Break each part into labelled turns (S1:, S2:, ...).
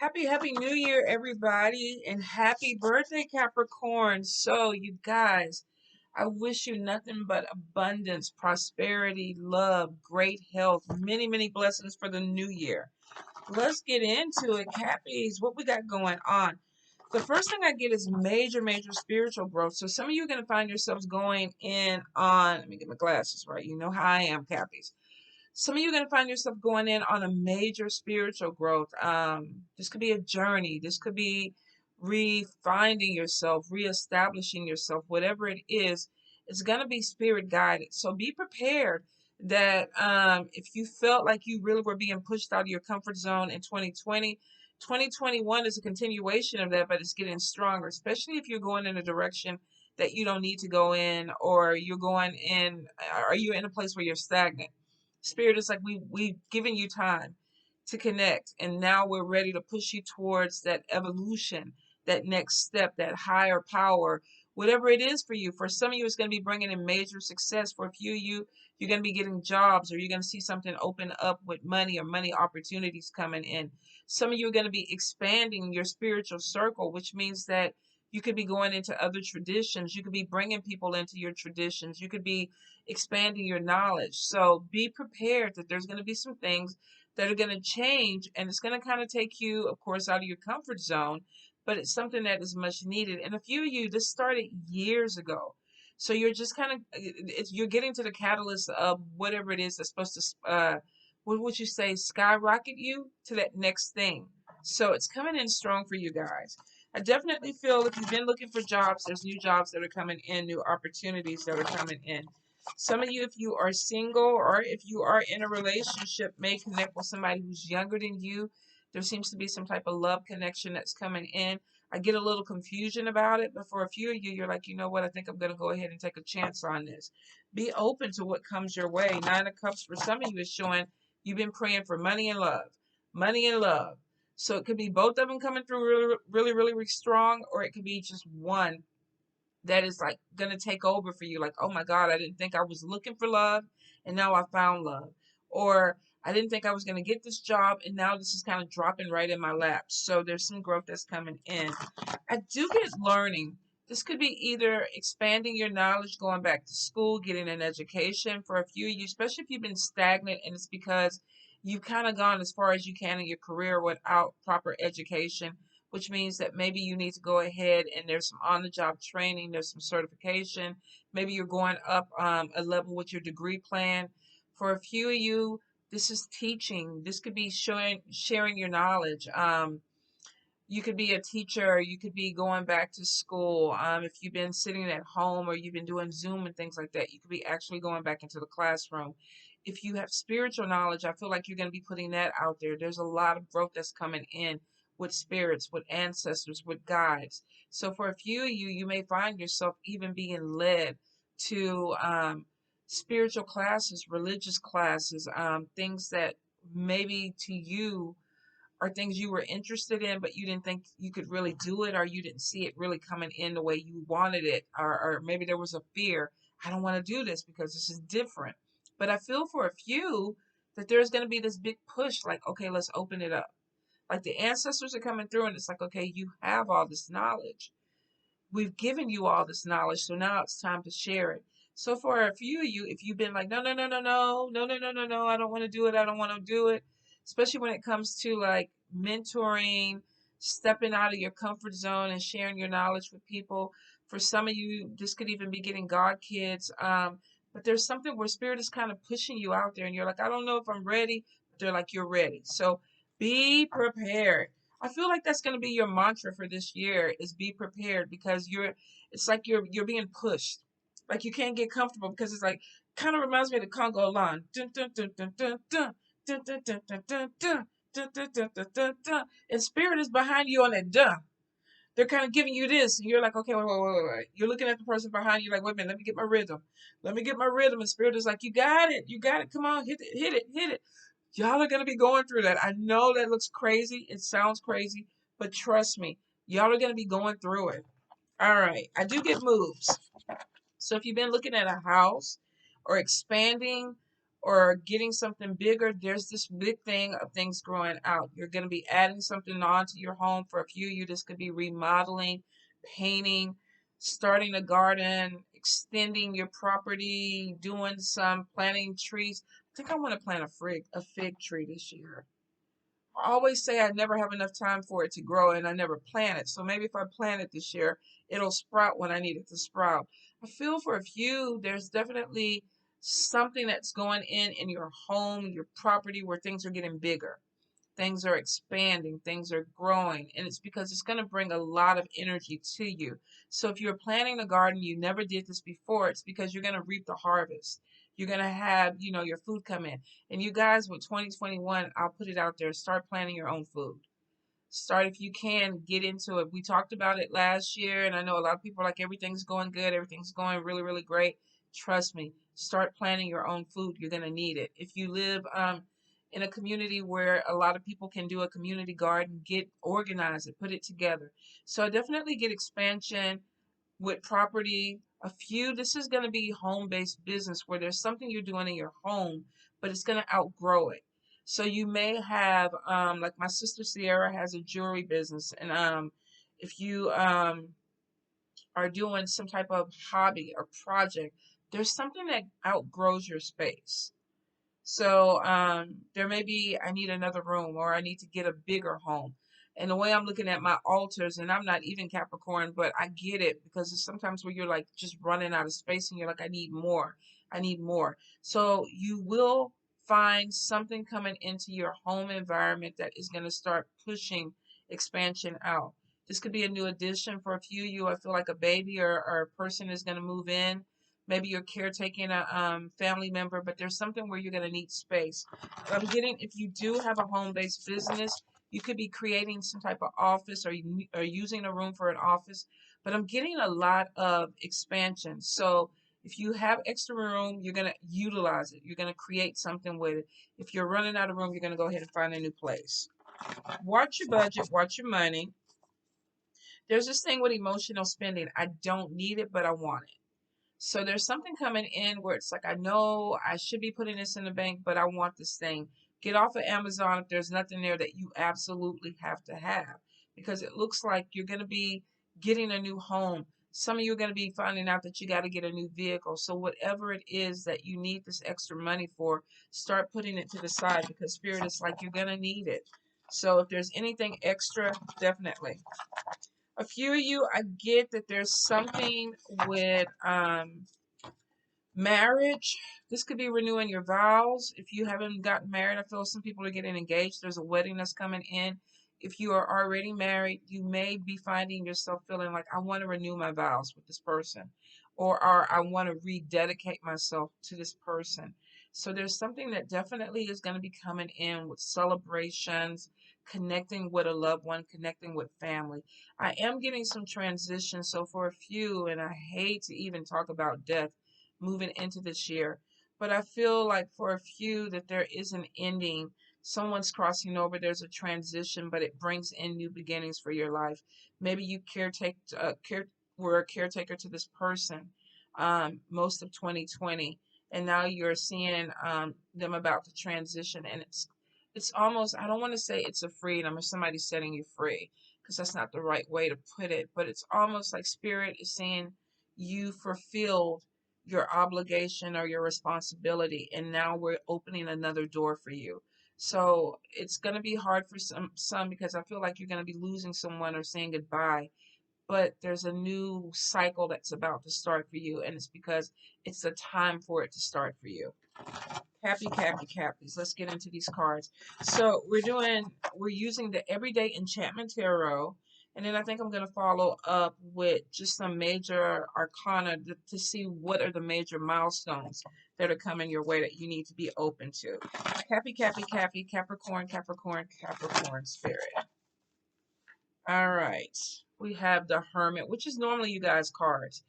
S1: Happy New Year, everybody, and happy birthday, Capricorn. So, you guys, I wish you nothing but abundance, prosperity, love, great health, many blessings for the new year. Let's get into it, Cappies. What we got going on? The first thing I get is major spiritual growth. So, some of you are going to find yourselves going in on, let me get my glasses right. You know how I am, Cappies. Some of you are going to find yourself going in on a major spiritual growth. This could be a journey. This could be refinding yourself, reestablishing yourself, whatever it is. It's going to be spirit guided. So be prepared that if you felt like you really were being pushed out of your comfort zone in 2020, 2021 is a continuation of that, but it's getting stronger, especially if you're going in a direction that you don't need to go in, or you're going in, or you're in a place where you're stagnant. Spirit is like we've given you time to connect, and now we're ready to push you towards that evolution, that next step, that higher power, whatever it is for you. For some of you, it's going to be bringing in major success. For a few of you, you're going to be getting jobs, or you're going to see something open up with money or money opportunities coming in. Some of you are going to be expanding your spiritual circle, which means that you could be going into other traditions. You could be bringing people into your traditions. You could be expanding your knowledge. So be prepared that there's going to be some things that are going to change, and it's going to kind of take you, of course, out of your comfort zone, but it's something that is much needed. And a few of you, this started years ago. So you're just kind of, you're getting to the catalyst of whatever it is that's supposed to, what would you say, skyrocket you to that next thing. So it's coming in strong for you guys. I definitely feel if you've been looking for jobs, there's new jobs that are coming in, new opportunities that are coming in. Some of you, if you are single or if you are in a relationship, may connect with somebody who's younger than you. There seems to be some type of love connection that's coming in. I get a little confusion about it, but for a few of you, you're like, you know what? I think I'm going to go ahead and take a chance on this. Be open to what comes your way. Nine of Cups for some of you is showing you've been praying for money and love, money and love. So it could be both of them coming through really strong, or it could be just one that is like gonna take over for you. Like, oh my God, I didn't think I was looking for love, and now I found love. Or I didn't think I was gonna get this job, and now this is kind of dropping right in my lap. So there's some growth that's coming in. I do get learning. This could be either expanding your knowledge, going back to school, getting an education for a few of you, especially if you've been stagnant and it's because you've kind of gone as far as you can in your career without proper education, which means that maybe you need to go ahead and there's some on the job training, there's some certification. Maybe you're going up a level with your degree plan. For a few of you, this is teaching. This could be sharing your knowledge. You could be a teacher, you could be going back to school. If you've been sitting at home or you've been doing Zoom and things like that, you could be actually going back into the classroom. If you have spiritual knowledge, I feel like you're going to be putting that out there. There's a lot of growth that's coming in with spirits, with ancestors, with guides. So for a few of you, you may find yourself even being led to spiritual classes, religious classes, things that maybe to you or things you were interested in, but you didn't think you could really do it, or you didn't see it really coming in the way you wanted it, or maybe there was a fear. I don't want to do this because this is different. But I feel for a few that there's going to be this big push, like, okay, let's open it up. Like the ancestors are coming through, and it's like, okay, you have all this knowledge. We've given you all this knowledge, so now it's time to share it. So for a few of you, if you've been like, no, I don't want to do it, I don't want to do it, especially when it comes to like mentoring, stepping out of your comfort zone and sharing your knowledge with people. For some of you, this could even be getting God kids. But there's something where spirit is kind of pushing you out there, and you're like, I don't know if I'm ready. But they're like, you're ready. So be prepared. I feel like that's going to be your mantra for this year is be prepared, because it's like you're being pushed. Like you can't get comfortable because it's like kind of reminds me of the Congo line. Dun, dun, dun, dun, dun, dun, dun, dun, dun, dun, dun, dun, dun, dun, dun, dun, dun, dun. And spirit is behind you on that dun. They're kind of giving you this, and you're like, okay, wait. You're looking at the person behind you, like, wait a minute, let me get my rhythm. Let me get my rhythm. And spirit is like, you got it. Come on, hit it. Y'all are going to be going through that. I know that looks crazy. It sounds crazy, but trust me, y'all are going to be going through it. All right. I do get moves. So if you've been looking at a house or expanding or getting something bigger, there's this big thing of things growing out. You're going to be adding something onto your home. For a few of you, this could be remodeling, painting, starting a garden, extending your property, doing some planting trees. I think I want to plant a fig tree this year. I always say I never have enough time for it to grow and I never plant it. So maybe if I plant it this year, it'll sprout when I need it to sprout. I feel for a few, there's definitely something that's going in your home, your property, where things are getting bigger. Things are expanding, things are growing, and it's because it's going to bring a lot of energy to you. So if you're planting a garden, you never did this before, it's because you're going to reap the harvest. You're going to have, your food come in. And you guys, with 2021, I'll put it out there, start planting your own food. Start, if you can, get into it. We talked about it last year, and I know a lot of people are like, everything's going good, everything's going really, really great. Trust me, start planting your own food. You're going to need it. If you live in a community where a lot of people can do a community garden, get organize it, put it together. So definitely get expansion with property. A few, this is going to be home-based business where there's something you're doing in your home, but it's going to outgrow it. So you may have, like my sister Sierra has a jewelry business, and if you are doing some type of hobby or project, there's something that outgrows your space. So there may be, I need another room or I need to get a bigger home. And the way I'm looking at my altars, and I'm not even Capricorn, but I get it because it's sometimes where you're like just running out of space and you're like, I need more. I need more. So you will find something coming into your home environment that is going to start pushing expansion out. This could be a new addition for a few of you. I feel like a baby or a person is going to move in. Maybe you're caretaking a family member, but there's something where you're going to need space. I'm getting, if you do have a home-based business, you could be creating some type of office or using a room for an office, but I'm getting a lot of expansion. So if you have extra room, you're going to utilize it. You're going to create something with it. If you're running out of room, you're going to go ahead and find a new place. Watch your budget, watch your money. There's this thing with emotional spending. I don't need it, but I want it. So there's something coming in where it's like, I know I should be putting this in the bank, but I want this thing. Get off of Amazon if there's nothing there that you absolutely have to have, because it looks like you're going to be getting a new home. Some of you are going to be finding out that you got to get a new vehicle. So whatever it is that you need this extra money for, start putting it to the side because Spirit is like, you're going to need it. So if there's anything extra, definitely. A few of you, I get that there's something with marriage. This could be renewing your vows. If you haven't gotten married, I feel some people are getting engaged. There's a wedding that's coming in. If you are already married, you may be finding yourself feeling like, I want to renew my vows with this person, or I want to rededicate myself to this person. So there's something that definitely is going to be coming in with celebrations, connecting with a loved one, connecting with family. I am getting some transition. So for a few, and I hate to even talk about death moving into this year. But I feel like for a few that there is an ending. Someone's crossing over. There's a transition, but it brings in new beginnings for your life. Maybe you were a caretaker to this person most of 2020, and now you're seeing them about to transition, and it's almost, I don't want to say it's a freedom or somebody setting you free because that's not the right way to put it, but it's almost like Spirit is saying you fulfilled your obligation or your responsibility, and now we're opening another door for you. So it's going to be hard for some because I feel like you're going to be losing someone or saying goodbye, but there's a new cycle that's about to start for you, and it's because it's the time for it to start for you. Happy, happy, cappies. Let's get into these cards. So we're using the Everyday Enchantment Tarot. And then I think I'm going to follow up with just some major arcana to see what are the major milestones that are coming your way that you need to be open to. Happy, happy, happy, Capricorn, Capricorn, Capricorn spirit. All right. We have the Hermit, which is normally you guys' cards.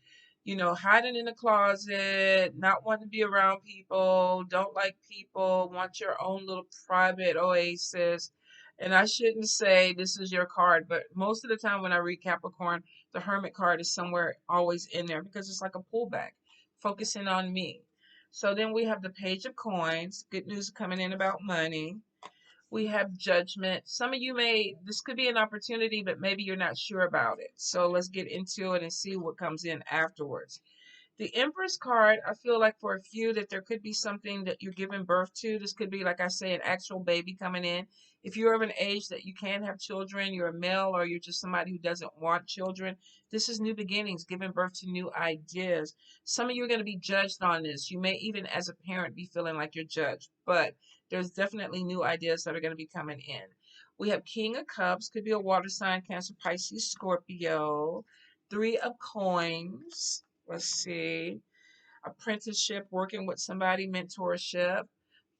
S1: Hiding in the closet, not wanting to be around people, don't like people, want your own little private oasis. And I shouldn't say this is your card, but most of the time when I read Capricorn, the Hermit card is somewhere always in there because it's like a pullback, focusing on me. So then we have the Page of Coins, good news coming in about money. We have Judgment. Some of you this could be an opportunity, but maybe you're not sure about it. So let's get into it and see what comes in afterwards. The Empress card, I feel like for a few that there could be something that you're giving birth to. This could be, like I say, an actual baby coming in. If you're of an age that you can have children, you're a male, or you're just somebody who doesn't want children, this is new beginnings, giving birth to new ideas. Some of you are going to be judged on this. You may even, as a parent, be feeling like you're judged, but there's definitely new ideas that are going to be coming in. We have King of Cups, could be a water sign, Cancer, Pisces, Scorpio. Three of Coins. Let's see. Apprenticeship, working with somebody, mentorship.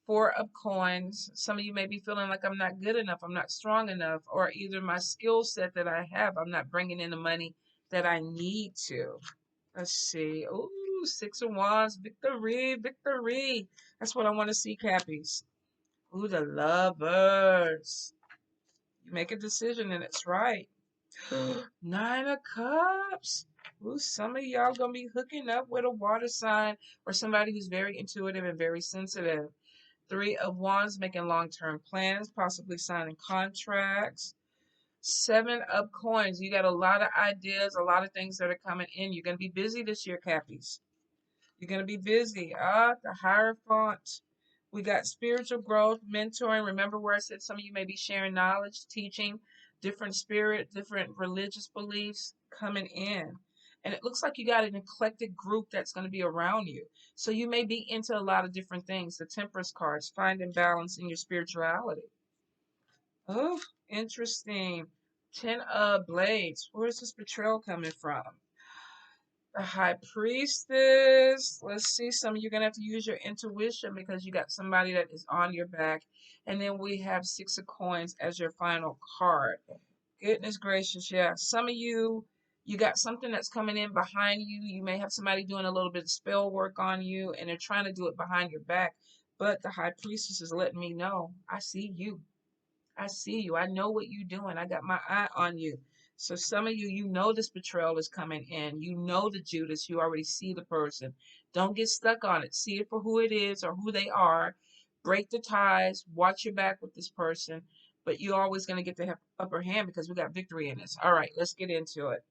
S1: Four of Coins. Some of you may be feeling like I'm not good enough, I'm not strong enough, or either my skill set that I have, I'm not bringing in the money that I need to. Let's see. Ooh, Six of Wands, victory, victory. That's what I want to see, Cappies. Ooh, the Lovers. You make a decision and it's right. Nine of Cups. Ooh, some of y'all gonna be hooking up with a water sign or somebody who's very intuitive and very sensitive. Three of Wands, making long-term plans, possibly signing contracts. Seven of Coins. You got a lot of ideas, a lot of things that are coming in. You're gonna be busy this year, Cappies. You're going to be busy. The Hierophant. We got spiritual growth, mentoring. Remember where I said some of you may be sharing knowledge, teaching, different spirit, different religious beliefs coming in. And it looks like you got an eclectic group that's going to be around you. So you may be into a lot of different things. The Temperance cards, finding balance in your spirituality. Oh, interesting. Ten of Blades. Where's this betrayal coming from? The High Priestess. Let's see. Some of you are going to have to use your intuition because you got somebody that is on your back. And then we have Six of Coins as your final card. Goodness gracious, yeah. Some of you, you got something that's coming in behind you. You may have somebody doing a little bit of spell work on you, and they're trying to do it behind your back. But the High Priestess is letting me know, I see you. I see you. I know what you're doing. I got my eye on you. So some of you, you know this betrayal is coming in. You know the Judas. You already see the person. Don't get stuck on it. See it for who it is or who they are. Break the ties. Watch your back with this person. But you're always going to get the upper hand because we got victory in this. All right, let's get into it.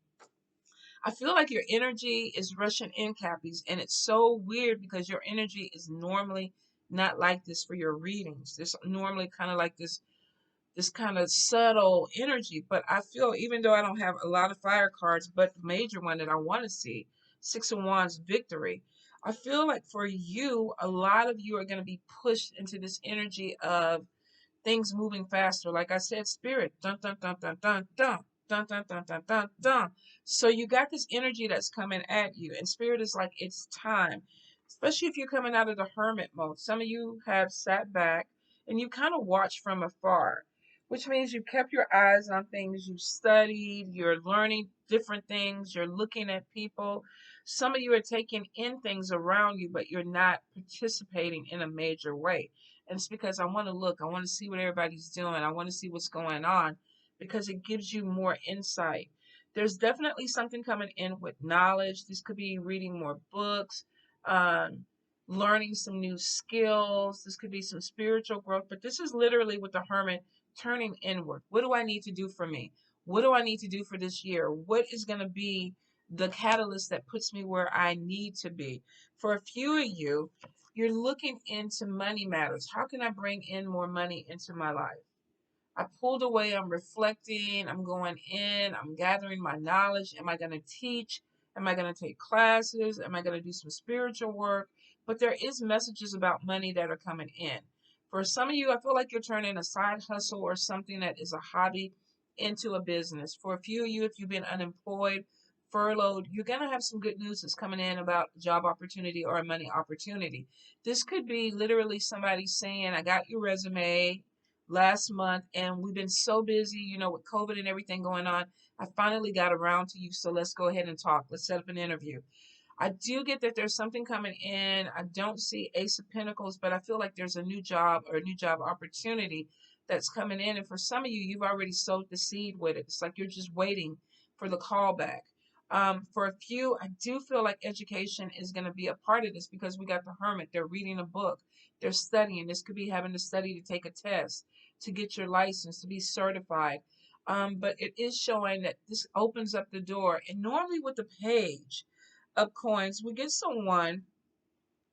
S1: I feel like your energy is rushing in, Cappies, and it's so weird because your energy is normally not like this for your readings. This normally kind of like this kind of subtle energy. But I feel, even though I don't have a lot of fire cards, but the major one that I want to see, Six of Wands, victory. I feel like for you, a lot of you are going to be pushed into this energy of things moving faster. Like I said, spirit, dun dun dun dun dun dun. Dun, dun, dun, dun, dun, dun. So you got this energy that's coming at you, and spirit is like, it's time. Especially if you're coming out of the hermit mode. Some of you have sat back and you kind of watch from afar, which means you've kept your eyes on things, you've studied, you're learning different things, you're looking at people. Some of you are taking in things around you, but you're not participating in a major way. And it's because I want to look, I want to see what everybody's doing, I want to see what's going on because it gives you more insight. There's definitely something coming in with knowledge. This could be reading more books, um, learning some new skills. This could be some spiritual growth, but this is literally with the hermit turning inward. What do I need to do for me? What do I need to do for this year? What is going to be the catalyst that puts me where I need to be? For a few of you, you're looking into money matters. How can I bring in more money into my life? I pulled away, I'm reflecting, I'm going in, I'm gathering my knowledge. Am I going to teach? Am I going to take classes? Am I going to do some spiritual work? But there is messages about money that are coming in. For some of you, I feel like you're turning a side hustle or something that is a hobby into a business. For a few of you, if you've been unemployed, furloughed, you're going to have some good news that's coming in about a job opportunity or a money opportunity. This could be literally somebody saying, I got your resume last month and we've been so busy, with COVID and everything going on. I finally got around to you, so let's go ahead and talk. Let's set up an interview. I do get that there's something coming in. I don't see Ace of Pentacles, but I feel like there's a new job or a new job opportunity that's coming in. And for some of you, you've already sowed the seed with it. It's like you're just waiting for the callback. For a few, I do feel like education is going to be a part of this because we got the hermit. They're reading a book, they're studying. This could be having to study to take a test, to get your license, to be certified. But it is showing that this opens up the door. And normally with the page of coins, we get someone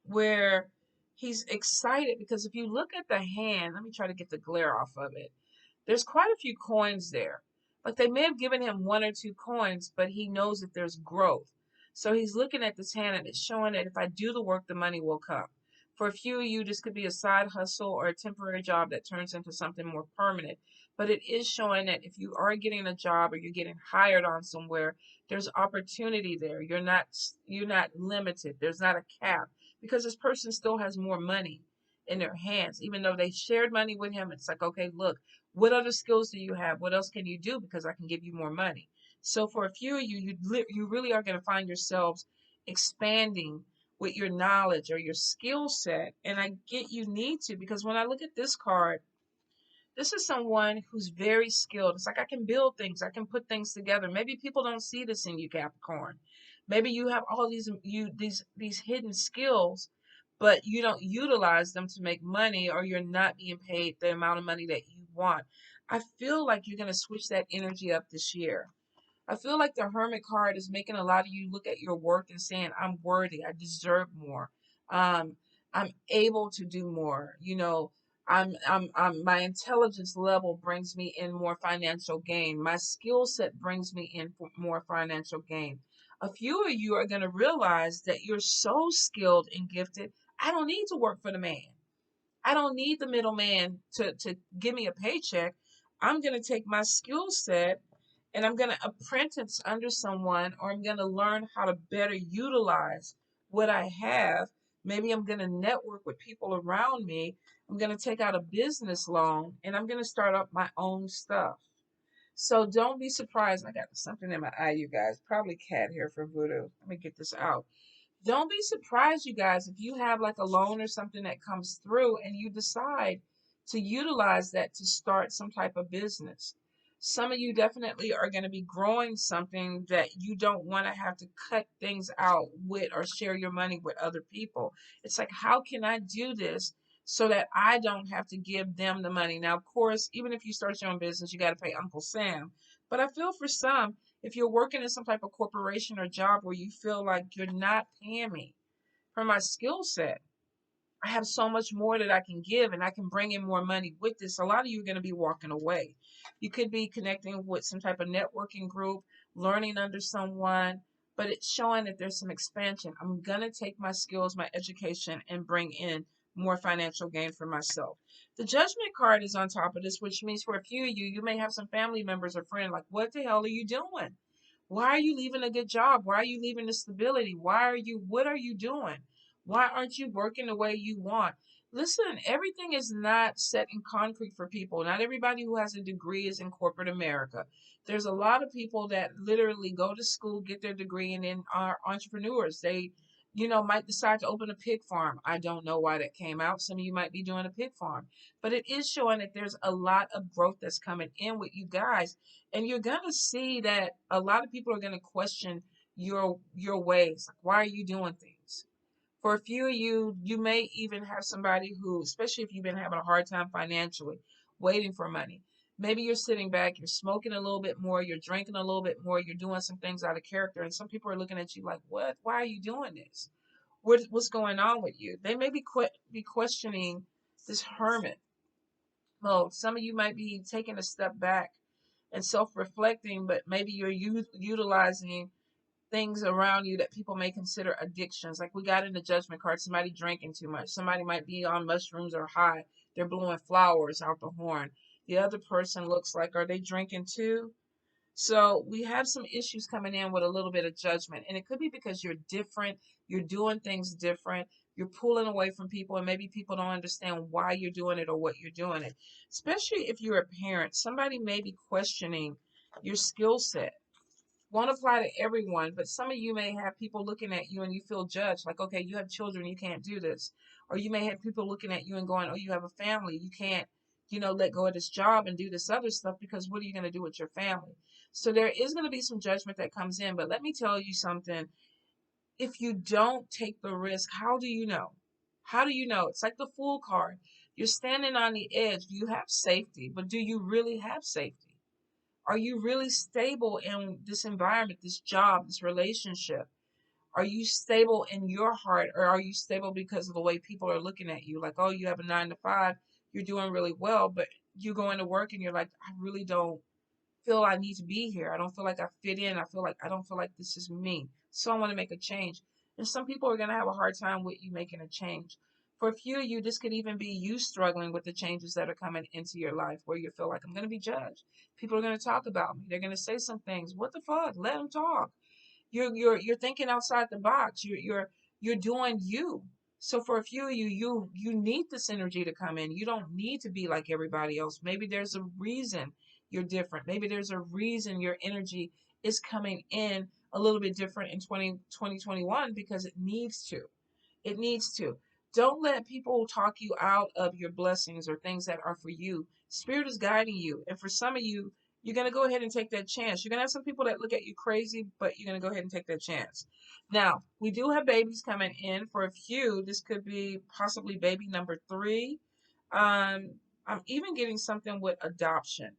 S1: where he's excited because if you look at the hand, let me try to get the glare off of it. There's quite a few coins there. Like they may have given him one or two coins, but he knows that there's growth. So he's looking at this hand and it's showing that if I do the work, the money will come. For a few of you, this could be a side hustle or a temporary job that turns into something more permanent. But it is showing that if you are getting a job or you're getting hired on somewhere, there's opportunity there. You're not limited. There's not a cap because this person still has more money in their hands. Even though they shared money with him, it's like, okay, look, what other skills do you have? What else can you do? Because I can give you more money. So for a few of you, you really are going to find yourselves expanding with your knowledge or your skill set. And I get you need to, because when I look at this card, this is someone who's very skilled. It's like I can build things, I can put things together. Maybe people don't see this in you, Capricorn. Maybe you have all these hidden skills, but you don't utilize them to make money, or you're not being paid the amount of money that you want. I feel like you're going to switch that energy up this year. I feel like the Hermit card is making a lot of you look at your worth and saying, I'm worthy, I deserve more. Um, I'm able to do more. My intelligence level brings me in more financial gain. My skill set brings me in for more financial gain. A few of you are going to realize that you're so skilled and gifted. I don't need to work for the man. I don't need the middleman to give me a paycheck. I'm going to take my skill set and I'm going to apprentice under someone, or I'm going to learn how to better utilize what I have. Maybe I'm going to network with people around me. I'm going to take out a business loan and I'm going to start up my own stuff. So don't be surprised. I got something in my eye, you guys. Probably cat hair for voodoo. Let me get this out. Don't be surprised, you guys, if you have like a loan or something that comes through and you decide to utilize that to start some type of business. Some of you definitely are going to be growing something that you don't want to have to cut things out with or share your money with other people. It's like, how can I do this so that I don't have to give them the money? Now, of course, even if you start your own business, you got to pay Uncle Sam. But I feel for some, if you're working in some type of corporation or job where you feel like you're not paying me for my skill set, I have so much more that I can give and I can bring in more money with this. A lot of you are going to be walking away. You could be connecting with some type of networking group, learning under someone, but it's showing that there's some expansion. I'm going to take my skills, my education, and bring in more financial gain for myself. The judgment card is on top of this, which means for a few of you, you may have some family members or friends like, what the hell are you doing? Why are you leaving a good job? Why are you leaving the stability? What are you doing? Why aren't you working the way you want? Listen, everything is not set in concrete for people. Not everybody who has a degree is in corporate America. There's a lot of people that literally go to school, get their degree, and then are entrepreneurs. They, might decide to open a pig farm. I don't know why that came out. Some of you might be doing a pig farm, but it is showing that there's a lot of growth that's coming in with you guys. And you're going to see that a lot of people are going to question your ways. Like, why are you doing things? For a few of you, you may even have somebody who, especially if you've been having a hard time financially, waiting for money. Maybe you're sitting back, you're smoking a little bit more, you're drinking a little bit more, you're doing some things out of character, and some people are looking at you like, "What? Why are you doing this? What's going on with you?" They may be questioning this hermit. Well, some of you might be taking a step back and self-reflecting, but maybe you're utilizing things around you that people may consider addictions. Like we got in the judgment card, somebody drinking too much. Somebody might be on mushrooms or high. They're blowing flowers out the horn. The other person looks like, are they drinking too? So we have some issues coming in with a little bit of judgment. And it could be because you're different, you're doing things different, you're pulling away from people, and maybe people don't understand why you're doing it or what you're doing it. Especially if you're a parent, somebody may be questioning your skill set. Won't apply to everyone, but some of you may have people looking at you and you feel judged, like, okay, you have children, you can't do this. Or you may have people looking at you and going, oh, you have a family, you can't let go of this job and do this other stuff, because what are you going to do with your family? So there is going to be some judgment that comes in. But let me tell you something. If you don't take the risk, how do you know? How do you know? It's like the fool card. You're standing on the edge. You have safety, but do you really have safety? Are you really stable in this environment, this job, this relationship? Are you stable in your heart, or are you stable because of the way people are looking at you? Like, oh, you have a 9 to 5, you're doing really well, but you go into work and you're like, I really don't feel I need to be here. I don't feel like I fit in. I don't feel like this is me. So I want to make a change. And some people are going to have a hard time with you making a change. For a few of you, this could even be you struggling with the changes that are coming into your life, where you feel like, I'm going to be judged. People are going to talk about me. They're going to say some things. What the fuck? Let them talk. You're thinking outside the box. You're doing you. So for a few of you, you need this energy to come in. You don't need to be like everybody else. Maybe there's a reason you're different. Maybe there's a reason your energy is coming in a little bit different in 2021, because it needs to. It needs to. Don't let people talk you out of your blessings or things that are for you. Spirit is guiding you. And for some of you, you're going to go ahead and take that chance. You're going to have some people that look at you crazy, but you're going to go ahead and take that chance. Now, we do have babies coming in. For a few, this could be possibly baby number 3. Um, I'm even getting something with adoption.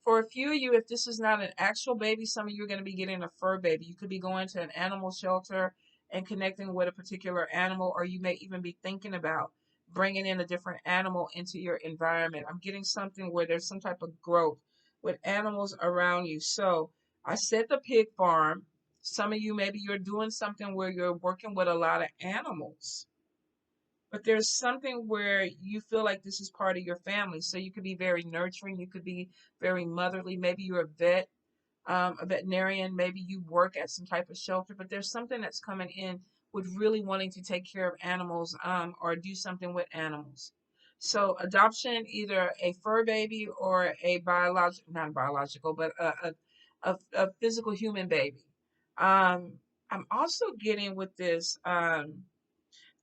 S1: For a few of you, if this is not an actual baby, some of you are going to be getting a fur baby. You could be going to an animal shelter and connecting with a particular animal, or you may even be thinking about bringing in a different animal into your environment. I'm getting something where there's some type of growth with animals around you. So I said the pig farm. Some of you, maybe you're doing something where you're working with a lot of animals, but there's something where you feel like this is part of your family. So you could be very nurturing, you could be very motherly. Maybe you're a veterinarian, maybe you work at some type of shelter, but there's something that's coming in with really wanting to take care of animals, or do something with animals. So adoption, either a fur baby or a biological, not biological, but a physical human baby. Um, I'm also getting with this.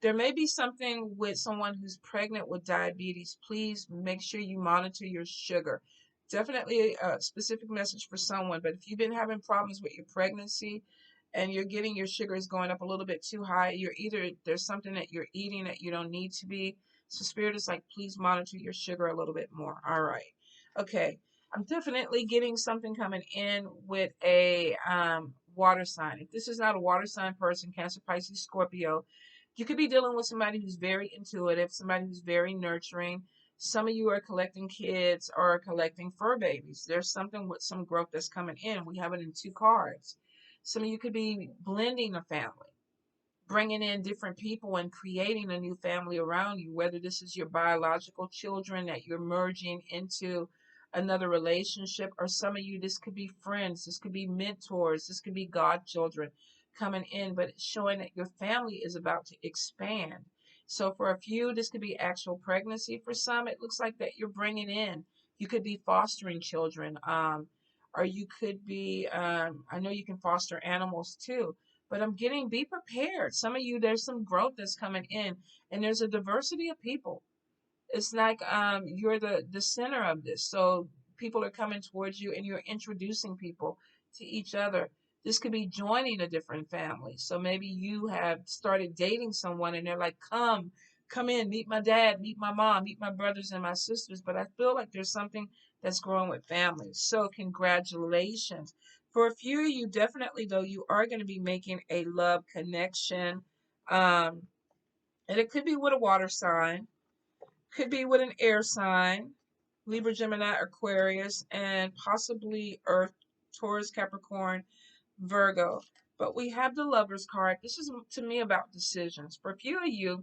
S1: There may be something with someone who's pregnant with diabetes. Please make sure you monitor your sugar. Definitely a specific message for someone, but if you've been having problems with your pregnancy and you're getting your sugars going up a little bit too high, there's something that you're eating that you don't need to be. So Spirit is like, please monitor your sugar a little bit more. All right. Okay. I'm definitely getting something coming in with a water sign. If this is not a water sign person, Cancer, Pisces, Scorpio, you could be dealing with somebody who's very intuitive, somebody who's very nurturing. Some of you are collecting kids or collecting fur babies. There's something with some growth that's coming in. We have it in 2 cards. Some of you could be blending a family, bringing in different people and creating a new family around you, whether this is your biological children that you're merging into another relationship, or some of you, this could be friends, this could be mentors, this could be godchildren coming in, but it's showing that your family is about to expand. So for a few, this could be actual pregnancy. For some, it looks like that you're bringing in, you could be fostering children, or you could be, I know you can foster animals too, but I'm getting, be prepared. Some of you, there's some growth that's coming in, and there's a diversity of people. It's like you're the center of this. So people are coming towards you and you're introducing people to each other. This could be joining a different family. So maybe you have started dating someone and they're like, come in, meet my dad, meet my mom, meet my brothers and my sisters. But I feel like there's something that's growing with families. So congratulations. For a few of you, definitely though, you are going to be making a love connection. Um, and it could be with a water sign, could be with an air sign, Libra, Gemini, Aquarius, and possibly Earth, Taurus, Capricorn, Virgo. But we have the Lover's card. This is to me about decisions. For a few of you,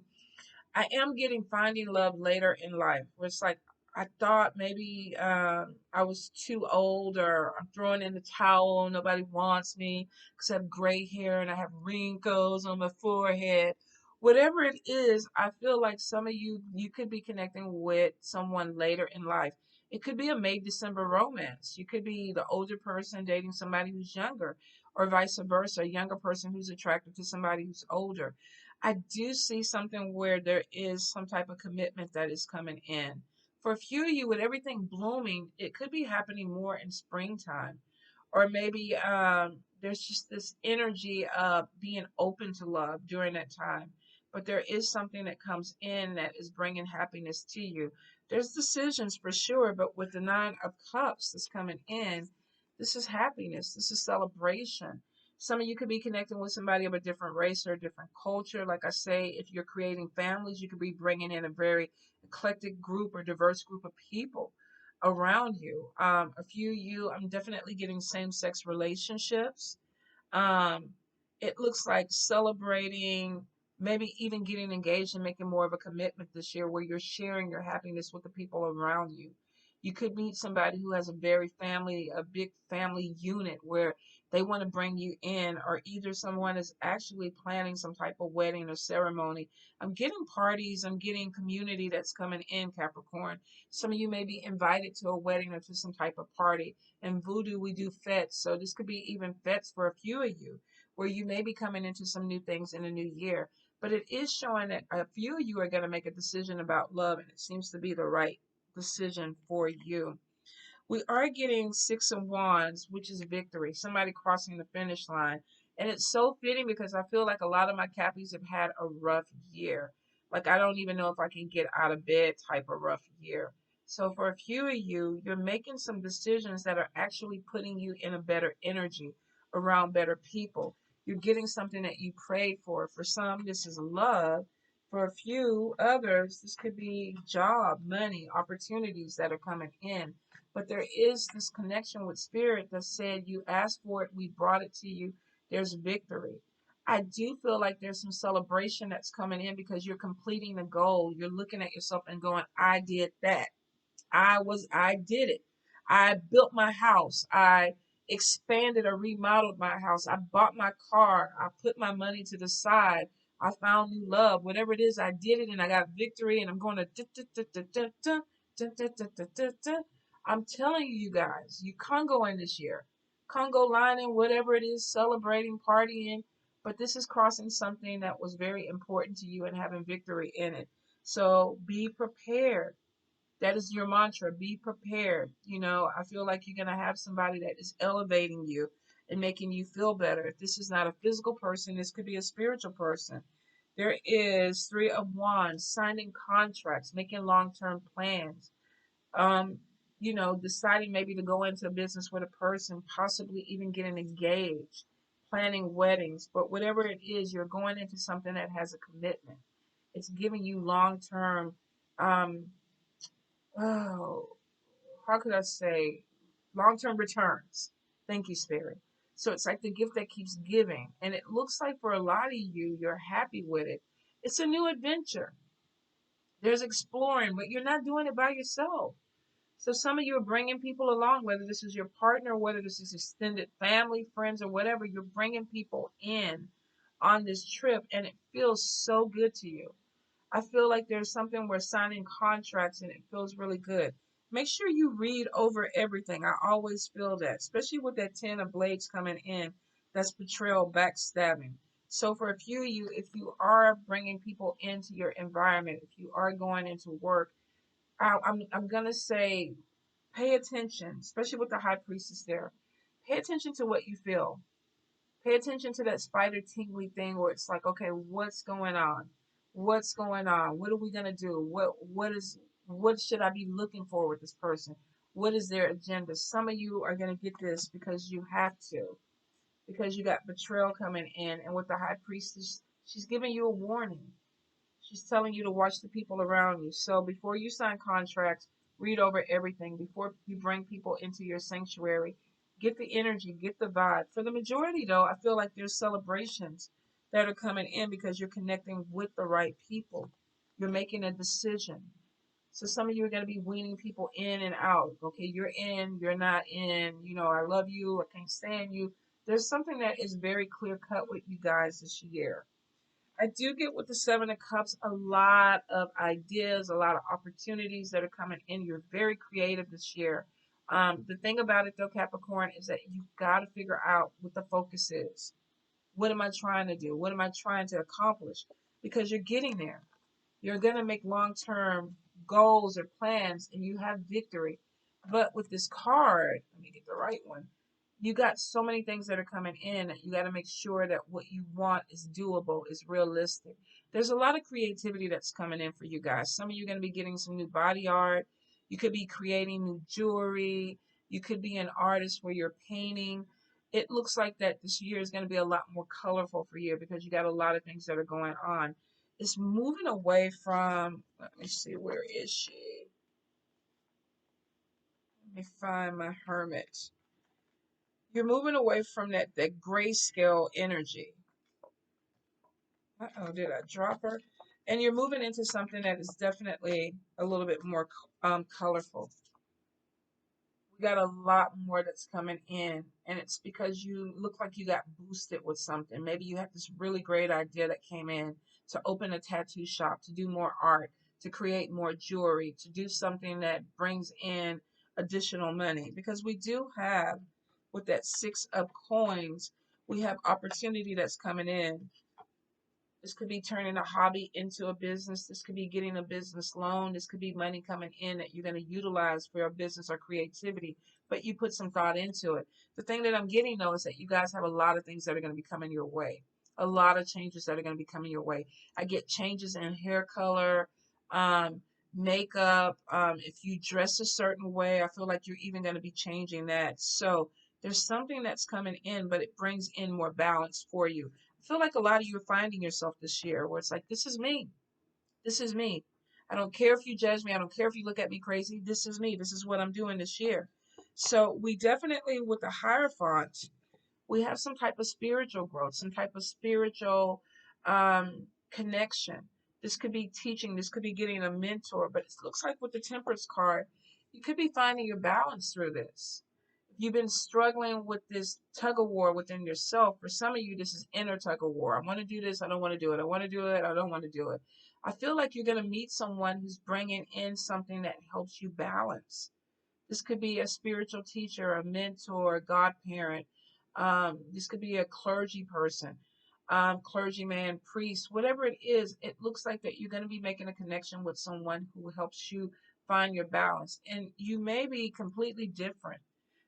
S1: I am getting finding love later in life, where it's like I thought maybe I was too old, or I'm throwing in the towel, nobody wants me because I have gray hair and I have wrinkles on my forehead. Whatever it is, I feel like some of you could be connecting with someone later in life. It could be a May December romance. You could be the older person dating somebody who's younger, or vice versa, a younger person who's attracted to somebody who's older. I do see something where there is some type of commitment that is coming in. For a few of you, with everything blooming, it could be happening more in springtime. Or maybe there's just this energy of being open to love during that time. But there is something that comes in that is bringing happiness to you. There's decisions for sure, but with the Nine of Cups that's coming in, this is happiness. This is celebration. Some of you could be connecting with somebody of a different race or a different culture. Like I say, if you're creating families, you could be bringing in a very eclectic group or diverse group of people around you. A few of you, I'm definitely getting same sex relationships. Um, it looks like celebrating, maybe even getting engaged and making more of a commitment this year where you're sharing your happiness with the people around you. You could meet somebody who has a big family unit where they want to bring you in, or either someone is actually planning some type of wedding or ceremony. I'm getting parties, I'm getting community that's coming in, Capricorn. Some of you may be invited to a wedding or to some type of party. In voodoo, we do fetes. So this could be even fetes for a few of you, where you may be coming into some new things in a new year. But it is showing that a few of you are going to make a decision about love, and it seems to be the right decision for you. We are getting Six of Wands, which is victory, somebody crossing the finish line. And it's so fitting because I feel like a lot of my Cappies have had a rough year. Like, I don't even know if I can get out of bed type of rough year. So, for a few of you, you're making some decisions that are actually putting you in a better energy around better people. You're getting something that you prayed for. For some, this is love. For a few others, this could be job, money, opportunities that are coming in, but there is this connection with spirit that said you asked for it, we brought it to you, there's victory. I do feel like there's some celebration that's coming in because you're completing a goal. You're looking at yourself and going, I did that. I did it. I built my house. I expanded or remodeled my house. I bought my car. I put my money to the side. I found new love. Whatever it is, I did it and I got victory and I'm going to. I'm telling you, you guys, you Congo in this year. Congo lining, whatever it is, celebrating, partying. But this is crossing something that was very important to you and having victory in it. So be prepared. That is your mantra. Be prepared. I feel like you're going to have somebody that is elevating you and making you feel better. If this is not a physical person, this could be a spiritual person. There is Three of Wands, signing contracts, making long-term plans. Um, deciding maybe to go into a business with a person, possibly even getting engaged, planning weddings. But whatever it is, you're going into something that has a commitment. It's giving you long-term um, oh, how could I say, long-term returns. Thank you, Spirit. So it's like the gift that keeps giving. And it looks like for a lot of you, you're happy with it. It's a new adventure. There's exploring, but you're not doing it by yourself. So some of you are bringing people along, whether this is your partner, whether this is extended family, friends, or whatever. You're bringing people in on this trip, and it feels so good to you. I feel like there's something we're signing contracts and it feels really good. Make sure you read over everything. I always feel that, especially with that 10 of blades coming in. That's betrayal, backstabbing. So for a few of you, if you are bringing people into your environment, if you are going into work, I'm gonna say, pay attention, especially with the high priestess there. Pay attention to what you feel. Pay attention to that spider tingly thing where it's like, okay, what's going on? What's going on? What are we gonna do? What should I be looking for with this person? What is their agenda? Some of you are gonna get this because you have to, because you got betrayal coming in, and with the high priestess, she's giving you a warning. She's telling you to watch the people around you. So before you sign contracts, read over everything. Before you bring people into your sanctuary, get the energy, get the vibe. For the majority, though, I feel like there's celebrations that are coming in because you're connecting with the right people. You're making a decision. So some of you are going to be weaning people in and out. Okay, you're in, you're not in. I love you, I can't stand you. There's something that is very clear cut with you guys this year. I do get with the Seven of Cups a lot of ideas, a lot of opportunities that are coming in. You're very creative this year. The thing about it, though, Capricorn, is that you've got to figure out what the focus is. What am I trying to do? What am I trying to accomplish? Because you're getting there. You're going to make long term goals or plans and you have victory. But with this card, let me get the right one. You got so many things that are coming in that you got to make sure that what you want is doable, is realistic. There's a lot of creativity that's coming in for you guys. Some of you are going to be getting some new body art. You could be creating new jewelry. You could be an artist where you're painting. It looks like that this year is going to be a lot more colorful for you because you got a lot of things that are going on. It's moving away from, let me see, where is she? Let me find my hermit. You're moving away from that grayscale energy. Uh-oh, did I drop her? And you're moving into something that is definitely a little bit more colorful. We got a lot more that's coming in, and it's because you look like you got boosted with something. Maybe you had this really great idea that came in to open a tattoo shop, to do more art, to create more jewelry, to do something that brings in additional money. Because we do have, with that 6 of coins, we have opportunity that's coming in. This could be turning a hobby into a business. This could be getting a business loan. This could be money coming in that you're going to utilize for your business or creativity, but you put some thought into it. The thing that I'm getting though is that you guys have a lot of things that are going to be coming your way. A lot of changes that are going to be coming your way. I get changes in hair color, um, makeup. If you dress a certain way, I feel like you're even going to be changing that. So there's something that's coming in, but it brings in more balance for you. I feel like a lot of you are finding yourself this year where it's like, this is me. This is me. I don't care if you judge me. I don't care if you look at me crazy. This is me. This is what I'm doing this year. So we definitely, with the Hierophant, we have some type of spiritual growth, some type of spiritual connection. This could be teaching. This could be getting a mentor. But it looks like with the Temperance card, you could be finding your balance through this. You've been struggling with this tug of war within yourself. For some of you, this is inner tug of war. I want to do this. I don't want to do it. I want to do it. I don't want to do it. I feel like you're going to meet someone who's bringing in something that helps you balance. This could be a spiritual teacher, a mentor, a godparent. This could be a clergy person, clergyman, priest, whatever it is. It looks like that you're going to be making a connection with someone who helps you find your balance. And you may be completely different.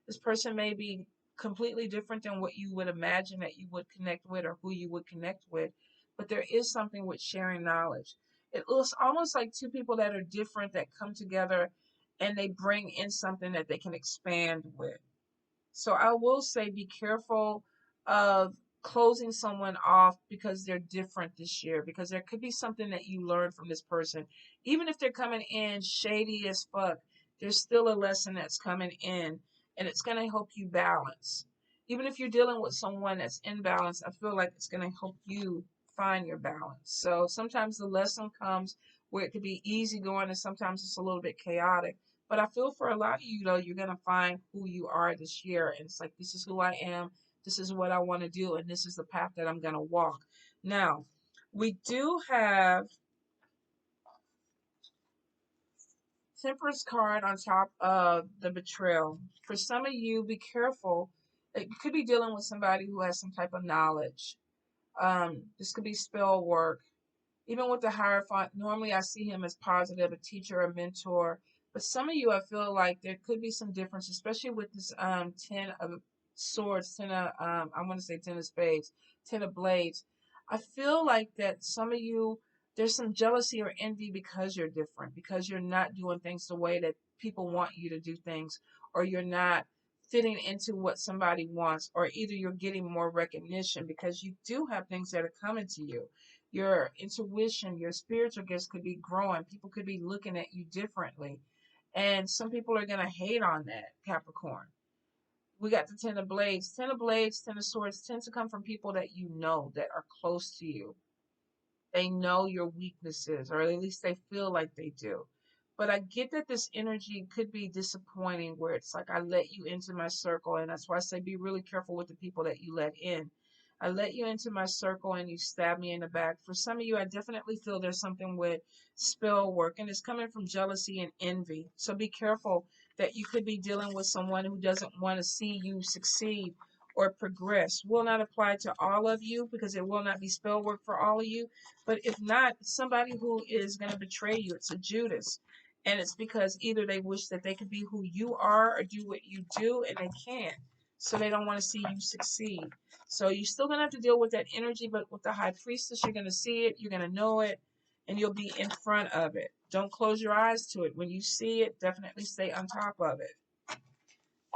S1: This person may be completely different than what you would imagine that you would connect with or who you would connect with. But there is something with sharing knowledge. It looks almost like two people that are different that come together and they bring in something that they can expand with. So I will say be careful of closing someone off because they're different this year, because there could be something that you learn from this person. Even if they're coming in shady as fuck, there's still a lesson that's coming in and it's going to help you balance. Even if you're dealing with someone that's imbalanced, I feel like it's going to help you find your balance. So sometimes the lesson comes where it could be easy going and sometimes it's a little bit chaotic. But I feel for a lot of you, though, you're going to find who you are this year. And it's like, this is who I am. This is what I want to do. And this is the path that I'm going to walk. Now, we do have Temperance card on top of the Betrayal. For some of you, be careful. You could be dealing with somebody who has some type of knowledge. This could be spell work. Even with the Hierophant, normally I see him as positive, a teacher, a mentor. But some of you, I feel like there could be some difference, especially with this 10 of swords, 10 of, I want to say 10 of spades, 10 of blades. I feel like that some of you, there's some jealousy or envy because you're different, because you're not doing things the way that people want you to do things, or you're not fitting into what somebody wants, or either you're getting more recognition because you do have things that are coming to you. Your intuition, your spiritual gifts could be growing. People could be looking at you differently. And some people are going to hate on that, Capricorn. We got the 10 of blades. 10 of blades, 10 of swords tend to come from people that you know, that are close to you. They know your weaknesses, or at least they feel like they do. But I get that this energy could be disappointing where it's like, I let you into my circle. And that's why I say be really careful with the people that you let in. I let you into my circle and you stab me in the back. For some of you, I definitely feel there's something with spell work and it's coming from jealousy and envy. So be careful that you could be dealing with someone who doesn't want to see you succeed or progress. Will not apply to all of you because it will not be spell work for all of you. But if not, somebody who is going to betray you, it's a Judas. And it's because either they wish that they could be who you are or do what you do, and they can't. So they don't want to see you succeed. So you're still going to have to deal with that energy, but with the high priestess, you're going to see it, you're going to know it, and you'll be in front of it. Don't close your eyes to it. When you see it, definitely stay on top of it.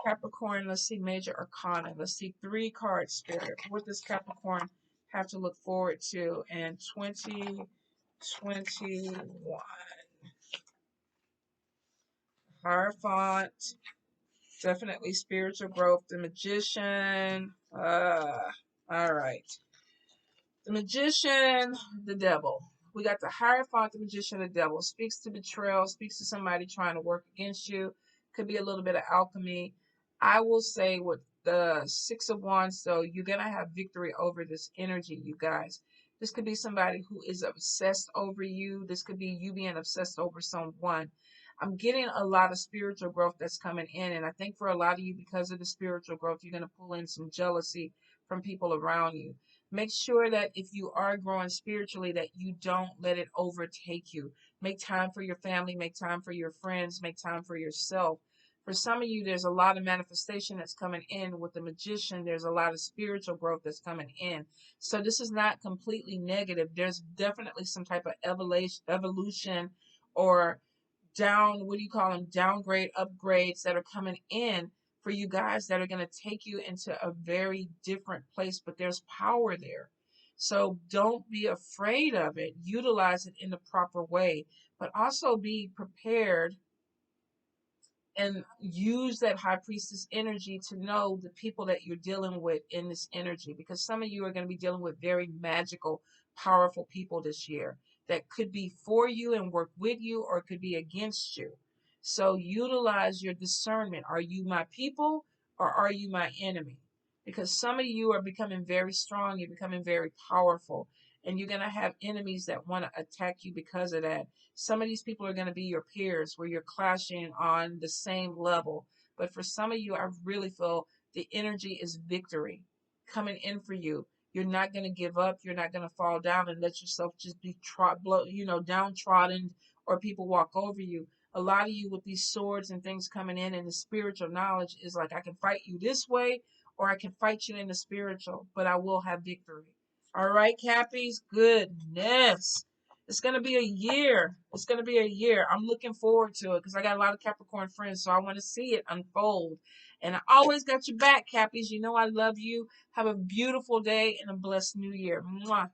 S1: Capricorn, let's see major arcana. Let's see 3 cards, Spirit. What does Capricorn have to look forward to in 2021? Hierophant, definitely spiritual growth. The Magician. All right. The Magician, the Devil. We got the Hierophant, the Magician, the Devil. Speaks to betrayal, speaks to somebody trying to work against you. Could be a little bit of alchemy. I will say with the 6 of Wands, though, you're going to have victory over this energy, you guys. This could be somebody who is obsessed over you. This could be you being obsessed over someone. I'm getting a lot of spiritual growth that's coming in. And I think for a lot of you, because of the spiritual growth, you're going to pull in some jealousy from people around you. Make sure that if you are growing spiritually, that you don't let it overtake you. Make time for your family, make time for your friends, make time for yourself. For some of you, there's a lot of manifestation that's coming in with the Magician. There's a lot of spiritual growth that's coming in. So this is not completely negative. There's definitely some type of evolution or down, what do you call them, downgrade upgrades that are coming in for you guys that are going to take you into a very different place, but there's power there. So don't be afraid of it. Utilize it in the proper way, but also be prepared and use that high priestess energy to know the people that you're dealing with in this energy, because some of you are going to be dealing with very magical, powerful people this year that could be for you and work with you, or could be against you. So utilize your discernment. Are you my people or are you my enemy? Because some of you are becoming very strong, you're becoming very powerful, and you're going to have enemies that want to attack you because of that. Some of these people are going to be your peers where you're clashing on the same level. But for some of you, I really feel the energy is victory coming in for you. You're not going to give up. You're not going to fall down and let yourself just be downtrodden, or people walk over you. A lot of you with these swords and things coming in, and the spiritual knowledge is like, I can fight you this way or I can fight you in the spiritual, but I will have victory. All right, Cappies, goodness. It's going to be a year. It's going to be a year. I'm looking forward to it because I got a lot of Capricorn friends, so I want to see it unfold. And I always got your back, Cappies. You know I love you. Have a beautiful day and a blessed new year. Mwah.